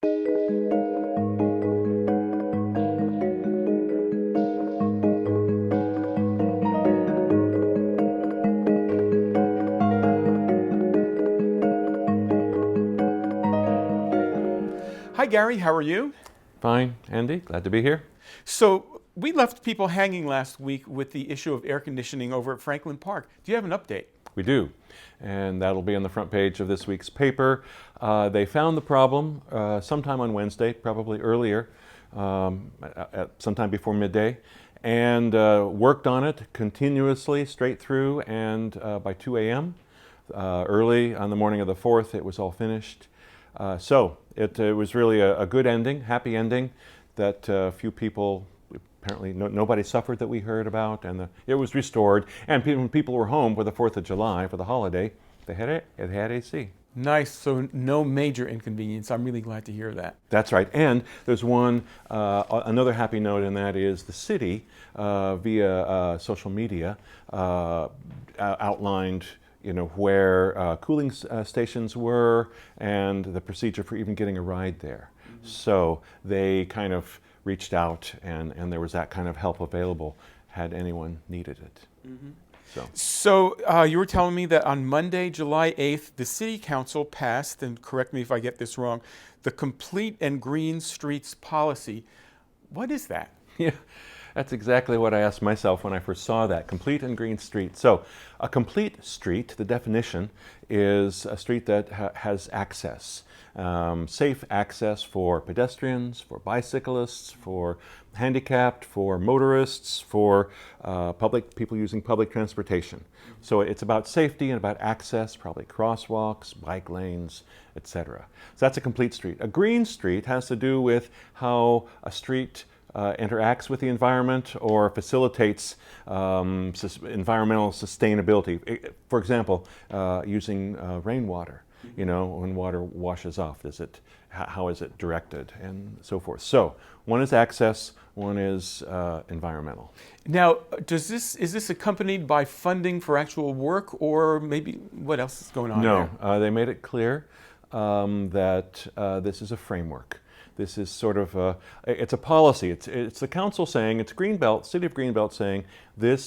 Hi Gary, how are you? Fine, Andy. Glad to be here. So we left people hanging last week with the issue of air conditioning over at Franklin Park. Do you have an update? We do, and that'll be on the front page of this week's paper. They found the problem sometime on Wednesday, probably earlier, sometime before midday, and worked on it continuously straight through, and by 2 a.m., early on the morning of the 4th, it was all finished. So it was really a good ending, happy ending, that few people, apparently nobody suffered that we heard about, and it was restored. And when people were home for the 4th of July, for the holiday, it had AC. Nice, so no major inconvenience. I'm really glad to hear that. That's right, and there's another happy note, and that is the city, via social media, outlined where cooling stations were and the procedure for even getting a ride there. Mm-hmm. So they kind of reached out, and there was that kind of help available had anyone needed it. Mm-hmm. So you were telling me that on Monday, July 8th, the City Council passed, and correct me if I get this wrong, the Complete and Green Streets policy. What is that? Yeah. That's exactly what I asked myself when I first saw that, complete and green street. So a complete street, the definition, is a street that has access, safe access for pedestrians, for bicyclists, for handicapped, for motorists, for people using public transportation. So it's about safety and about access, probably crosswalks, bike lanes, etc. So that's a complete street. A green street has to do with how a street interacts with the environment or facilitates environmental sustainability. For example, using rainwater. When water washes off, how is it directed, and so forth. So one is access, one is environmental. Now, is this accompanied by funding for actual work, or maybe what else is going on there? No, they made it clear that this is a framework. This is sort of it's a policy. It's the council saying, it's Greenbelt, City of Greenbelt saying,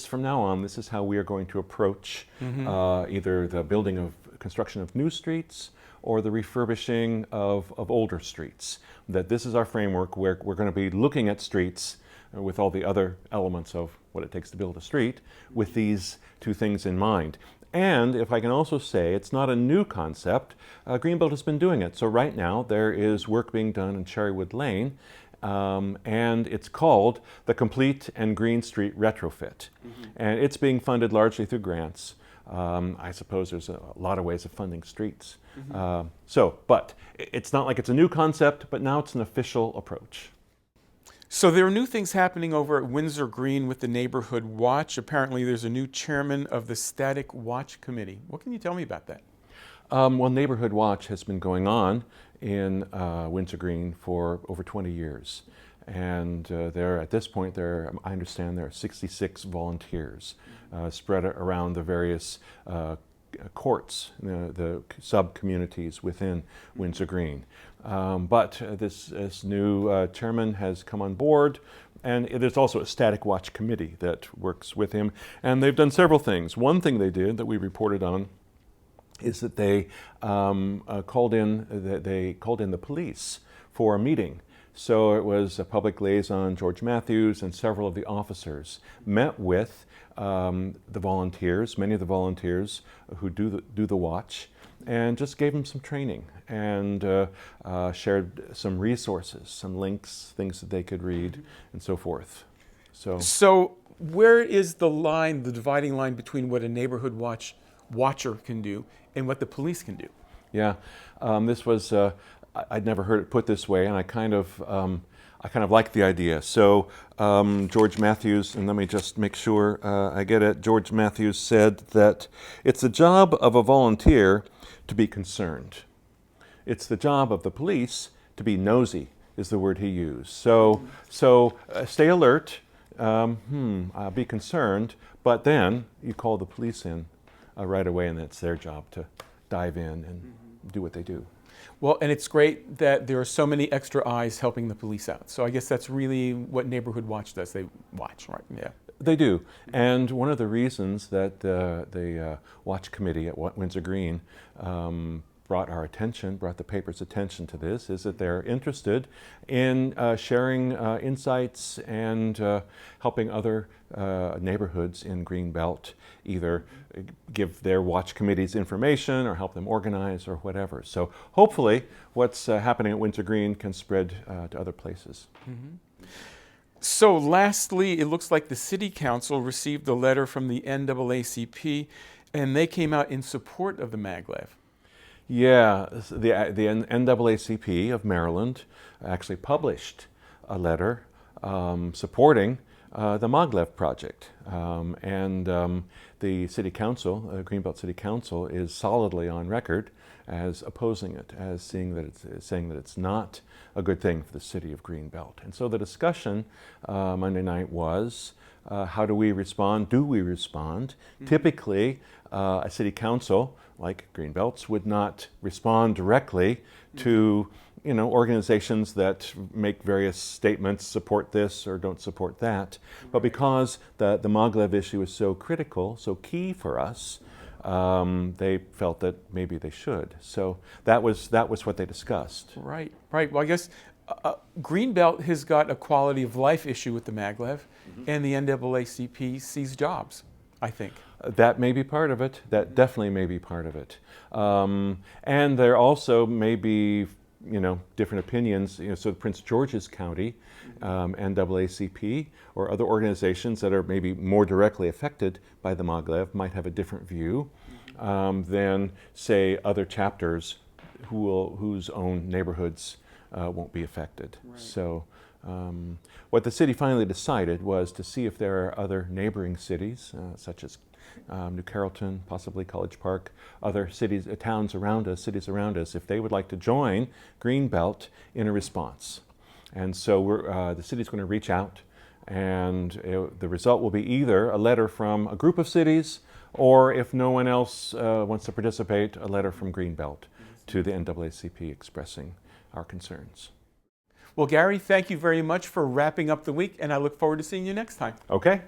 from now on, this is how we are going to approach either the construction of new streets or the refurbishing of older streets. That this is our framework where we're going to be looking at streets with all the other elements of what it takes to build a street with these two things in mind. And if I can also say, it's not a new concept. Greenbelt has been doing it. So right now there is work being done in Cherrywood Lane, and it's called the Complete and Green Street Retrofit. Mm-hmm. And it's being funded largely through grants. I suppose there's a lot of ways of funding streets. Mm-hmm. But it's not like it's a new concept, but now it's an official approach. So there are new things happening over at Windsor Green with the Neighborhood Watch. Apparently there's a new chairman of the Static Watch Committee. What can you tell me about that? Well, Neighborhood Watch has been going on in Windsor Green for over 20 years. And at this point, I understand there are 66 volunteers spread around the various courts, the sub-communities within Windsor Green. But this new chairman has come on board, and there's also a Static Watch Committee that works with him. And they've done several things. One thing they did that we reported on is that they called in the police for a meeting. So it was a public liaison, George Matthews, and several of the officers met with the volunteers, many of the volunteers who do the watch, and just gave them some training and shared some resources, some links, things that they could read, and so forth. So where is the dividing line between what a neighborhood watcher can do and what the police can do? Yeah, this was I'd never heard it put this way, and I kind of like the idea. So George Matthews, and let me just make sure I get it. George Matthews said that it's the job of a volunteer to be concerned. It's the job of the police to be nosy, is the word he used. So stay alert, be concerned, but then you call the police in right away, and it's their job to dive in and do what they do. Well, and it's great that there are so many extra eyes helping the police out. So I guess that's really what Neighborhood Watch does. They watch, right? Yeah. They do. And one of the reasons that the Watch Committee at Windsor Green brought the paper's attention to this is that they're interested in sharing insights and helping other neighborhoods in Greenbelt either give their watch committees information or help them organize or whatever. So hopefully what's happening at Windsor Green can spread to other places. Mm-hmm. So lastly, it looks like the City Council received a letter from the NAACP, and they came out in support of the MAGLEV. Yeah, the NAACP of Maryland actually published a letter supporting the MAGLEV project. The City Council, Greenbelt City Council, is solidly on record as opposing it, as saying that it's not a good thing for the city of Greenbelt. And so the discussion Monday night was, how do we respond? Do we respond? Mm-hmm. Typically, a city council like Greenbelt's would not respond directly to organizations that make various statements, support this or don't support that. But because the MAGLEV issue is so critical, so key for us, they felt that maybe they should. So that was what they discussed. Right, right. Well, I guess Greenbelt has got a quality of life issue with the MAGLEV, mm-hmm. and the NAACP sees jobs, I think. That may be part of it. That definitely may be part of it. And there also may be, different opinions. So Prince George's County, NAACP, or other organizations that are maybe more directly affected by the MAGLEV might have a different view than, say, other chapters whose own neighborhoods won't be affected. Right. So what the city finally decided was to see if there are other neighboring cities, such as New Carrollton, possibly College Park, other cities, cities around us, if they would like to join Greenbelt in a response. And so the city's going to reach out, and the result will be either a letter from a group of cities, or if no one else wants to participate, a letter from Greenbelt to the NAACP expressing our concerns. Well, Gary, thank you very much for wrapping up the week, and I look forward to seeing you next time. Okay.